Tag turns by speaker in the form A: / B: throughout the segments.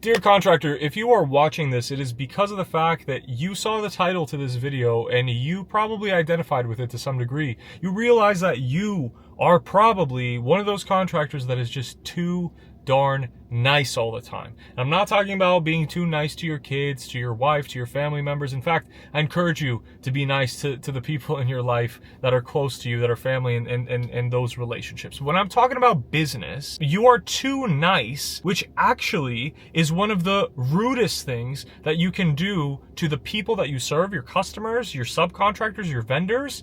A: Dear contractor, if you are watching this, it is because of the fact that you saw the title to this video and you probably identified with it to some degree. You realize that you are probably one of those contractors that is just too darn nice all the time. And I'm not talking about being too nice to your kids, to your wife, to your family members. In fact, I encourage you to be nice to the people in your life that are close to you, that are family and those relationships. When I'm talking about business, you are too nice, which actually is one of the rudest things that you can do to the people that you serve, your customers, your subcontractors, your vendors.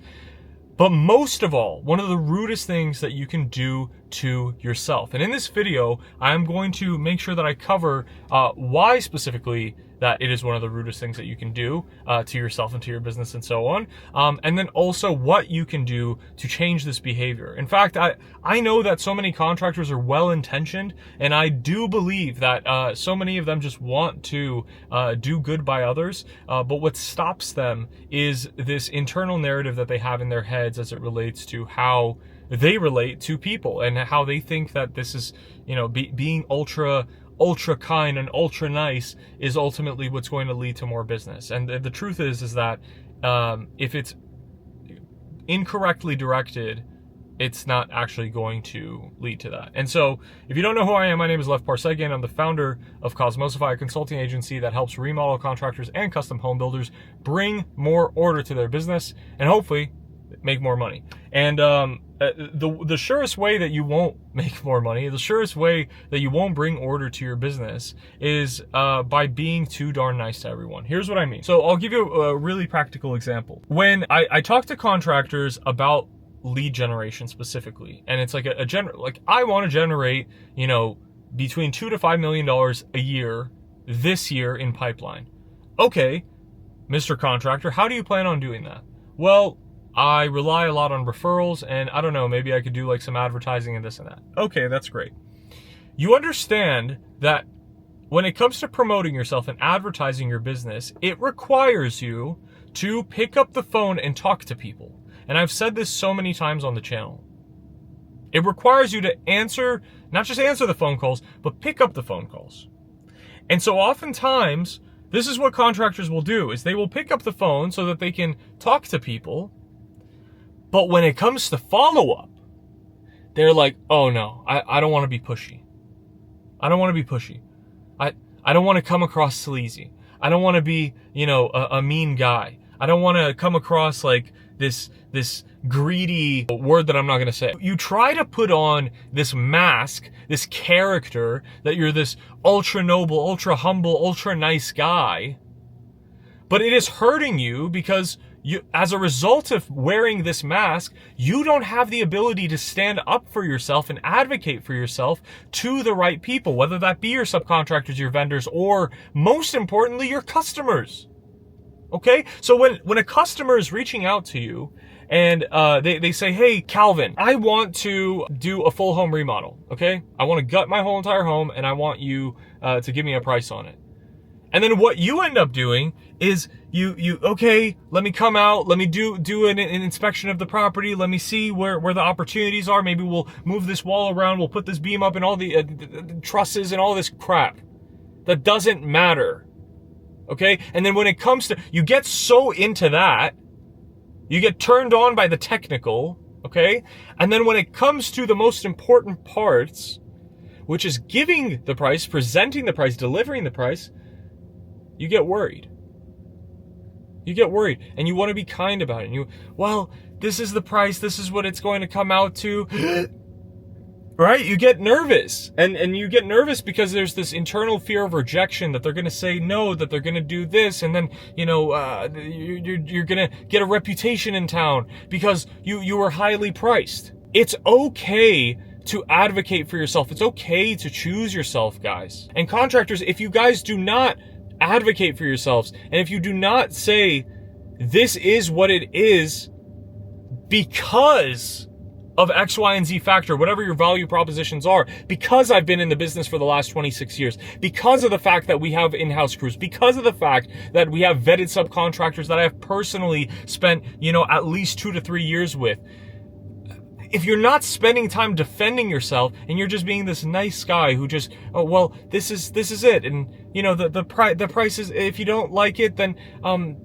A: But most of all, one of the rudest things that you can do to yourself. And in this video, I'm going to make sure that I cover why specifically that it is one of the rudest things that you can do to yourself and to your business and so on. And then also what you can do to change this behavior. In fact, I know that so many contractors are well-intentioned, and I do believe that so many of them just want to do good by others. But what stops them is this internal narrative that they have in their heads as it relates to how they relate to people and how they think that this is, being ultra kind and ultra nice is ultimately what's going to lead to more business. And the truth is that if it's incorrectly directed, it's not actually going to lead to that. And so if you don't know who I am, my name is Lev Parsegian. I'm the founder of Cosmosify, a consulting agency that helps remodel contractors and custom home builders bring more order to their business and hopefully make more money. And the surest way that you won't make more money, the surest way that you won't bring order to your business is by being too darn nice to everyone. Here's what I mean. So I'll give you a really practical example. When I talk to contractors about lead generation specifically, and it's like I want to generate, between $2 to $5 million a year this year in pipeline. Okay, Mr. Contractor, how do you plan on doing that? Well, I rely a lot on referrals, and I don't know, maybe I could do like some advertising and this and that. Okay, that's great. You understand that when it comes to promoting yourself and advertising your business, it requires you to pick up the phone and talk to people. And I've said this so many times on the channel. It requires you to not just answer the phone calls, but pick up the phone calls. And so oftentimes, this is what contractors will do, is they will pick up the phone so that they can talk to people. But when it comes to follow-up, they're like, oh no, I don't want to be pushy. I don't want to be pushy. I don't want to come across sleazy. I don't want to be, a mean guy. I don't want to come across like this greedy word that I'm not going to say. You try to put on this mask, this character that you're this ultra noble, ultra humble, ultra nice guy, but it is hurting you because as a result of wearing this mask, you don't have the ability to stand up for yourself and advocate for yourself to the right people, whether that be your subcontractors, your vendors, or most importantly, your customers. Okay? So when a customer is reaching out to you and they say, hey, Calvin, I want to do a full home remodel, okay? I want to gut my whole entire home and I want you to give me a price on it. And then what you end up doing is okay, let me come out, let me do an inspection of the property, let me see where the opportunities are, maybe we'll move this wall around, we'll put this beam up and all the trusses and all this crap. That doesn't matter, okay? And then when it comes to, you get so into that, you get turned on by the technical, okay? And then when it comes to the most important parts, which is giving the price, presenting the price, delivering the price, you get worried. You get worried and you want to be kind about it. Well, this is the price. This is what it's going to come out to. Right? You get nervous and you get nervous because there's this internal fear of rejection that they're going to say no, that they're going to do this. And then, you're going to get a reputation in town because you were highly priced. It's okay to advocate for yourself. It's okay to choose yourself, guys. And contractors, if you guys do not advocate for yourselves, and if you do not say, this is what it is because of X, Y, and Z factor, whatever your value propositions are, because I've been in the business for the last 26 years, because of the fact that we have in-house crews, because of the fact that we have vetted subcontractors that I have personally spent, at least 2 to 3 years with. If you're not spending time defending yourself and you're just being this nice guy who just, oh, well, this is it. And, you know, the price is, if you don't like it, then,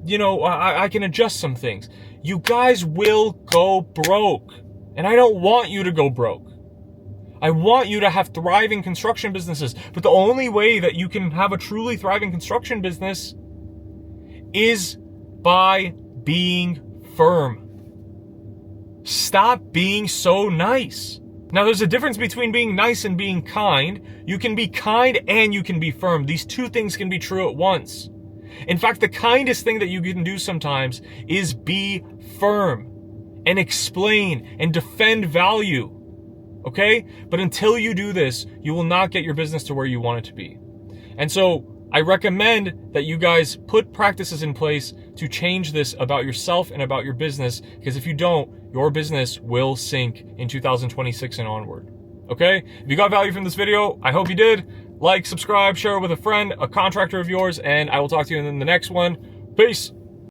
A: you know, I can adjust some things. You guys will go broke. And I don't want you to go broke. I want you to have thriving construction businesses. But the only way that you can have a truly thriving construction business is by being firm. Stop being so nice. Now, there's a difference between being nice and being kind. You can be kind and you can be firm. These two things can be true at once. In fact, the kindest thing that you can do sometimes is be firm and explain and defend value. Okay? But until you do this, you will not get your business to where you want it to be. And so I recommend that you guys put practices in place to change this about yourself and about your business, because if you don't, your business will sink in 2026 and onward. Okay? If you got value from this video, I hope you did. Like, subscribe, share it with a friend, a contractor of yours, and I will talk to you in the next one. Peace.